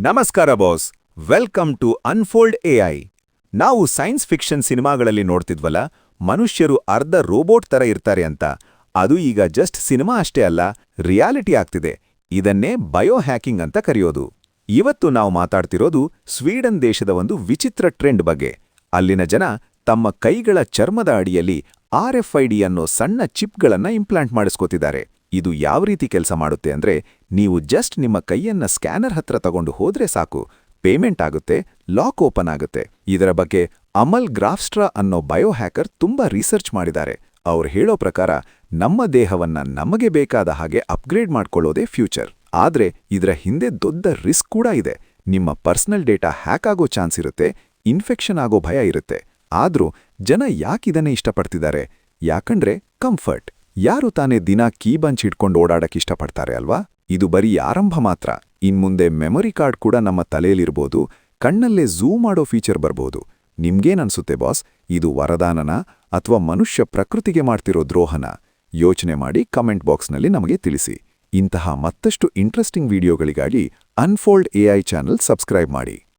ನಮಸ್ಕಾರ boss, welcome to unfold AI. ನಾವು science fiction ಸಿನಿಮಾಗಳಲ್ಲಿ ನೋಡ್ತಿದ್ವಲ್ಲ, ಮನುಷ್ಯರು ಅರ್ಧ ರೋಬೋಟ್ ತರ ಇರ್ತಾರೆ ಅಂತ. ಅದು ಈಗ ಜಸ್ಟ್ ಸಿನಿಮಾ ಅಷ್ಟೇ ಅಲ್ಲ, ರಿಯಾಲಿಟಿ ಆಗ್ತಿದೆ. ಇದನ್ನೇ ಬಯೋ ಹ್ಯಾಕಿಂಗ್ ಅಂತ ಕರೆಯೋದು. ಇವತ್ತು ನಾವು ಮಾತಾಡ್ತಿರೋದು ಸ್ವೀಡನ್ ದೇಶದ ಒಂದು ವಿಚಿತ್ರ ಟ್ರೆಂಡ್ ಬಗ್ಗೆ. ಅಲ್ಲಿನ ಜನ ತಮ್ಮ ಕೈಗಳ ಚರ್ಮದ ಅಡಿಯಲ್ಲಿ RFID ಅನ್ನೋ ಸಣ್ಣ ಚಿಪ್ಗಳನ್ನ ಇಂಪ್ಲಾಂಟ್ ಮಾಡಿಸ್ಕೋತಿದ್ದಾರೆ. ಇದು ಯಾವ ರೀತಿ ಕೆಲಸ ಮಾಡುತ್ತೆ ಅಂದ್ರೆ, ನೀವು ಜಸ್ಟ್ ನಿಮ್ಮ ಕೈಯನ್ನ ಸ್ಕ್ಯಾನರ್ ಹತ್ರ ತಗೊಂಡು ಹೋದ್ರೆ ಸಾಕು, ಪೇಮೆಂಟ್ ಆಗುತ್ತೆ, ಲಾಕ್ ಓಪನ್ ಆಗುತ್ತೆ. ಇದರ ಬಗ್ಗೆ ಅಮಲ್ ಗ್ರಾಫ್ಸ್ಟ್ರಾ ಅನ್ನೋ ಬಯೋ ಹ್ಯಾಕರ್ ತುಂಬಾ ರಿಸರ್ಚ್ ಮಾಡಿದ್ದಾರೆ. ಅವ್ರು ಹೇಳೋ ಪ್ರಕಾರ ನಮ್ಮ ದೇಹವನ್ನ ನಮಗೆ ಬೇಕಾದ ಹಾಗೆ ಅಪ್ಗ್ರೇಡ್ ಮಾಡ್ಕೊಳ್ಳೋದೇ ಫ್ಯೂಚರ್. ಆದ್ರೆ ಇದರ ಹಿಂದೆ ದೊಡ್ಡ ರಿಸ್ಕ್ ಕೂಡ ಇದೆ. ನಿಮ್ಮ ಪರ್ಸನಲ್ ಡೇಟಾ ಹ್ಯಾಕ್ ಆಗೋ ಚಾನ್ಸ್ ಇರುತ್ತೆ, ಇನ್ಫೆಕ್ಷನ್ ಆಗೋ ಭಯ ಇರುತ್ತೆ. ಆದ್ರೂ ಜನ ಯಾಕಿದನ್ನೇ ಇಷ್ಟಪಡ್ತಿದ್ದಾರೆ? ಯಾಕಂದ್ರೆ ಕಂಫರ್ಟ್. ಯಾರು ತಾನೇ ದಿನ ಕೀ ಬಂಚ್ ಹಿಡ್ಕೊಂಡು ಓಡಾಡಕ್ಕೆ ಇಷ್ಟಪಡ್ತಾರೆ ಅಲ್ವಾ? ಇದು ಬರೀ ಆರಂಭ ಮಾತ್ರ. ಇನ್ಮುಂದೆ ಮೆಮೊರಿ ಕಾರ್ಡ್ ಕೂಡ ನಮ್ಮ ತಲೆಯಲ್ಲಿರ್ಬೋದು, ಕಣ್ಣಲ್ಲೇ ಝೂಮ್ ಮಾಡೋ ಫೀಚರ್ ಬರ್ಬೋದು. ನಿಮ್ಗೇನನ್ಸುತ್ತೆ ಬಾಸ್? ಇದು ವರದಾನನಾ ಅಥವಾ ಮನುಷ್ಯ ಪ್ರಕೃತಿಗೆ ಮಾಡ್ತಿರೋ ದ್ರೋಹನ? ಯೋಚನೆ ಮಾಡಿ ಕಮೆಂಟ್ ಬಾಕ್ಸ್ನಲ್ಲಿ ನಮಗೆ ತಿಳಿಸಿ. ಇಂತಹ ಮತ್ತಷ್ಟು ಇಂಟ್ರೆಸ್ಟಿಂಗ್ ವಿಡಿಯೋಗಳಿಗಾಗಿ ಅನ್ಫೋಲ್ಡ್ ಎಐ ಚಾನೆಲ್ ಸಬ್ಸ್ಕ್ರೈಬ್ ಮಾಡಿ.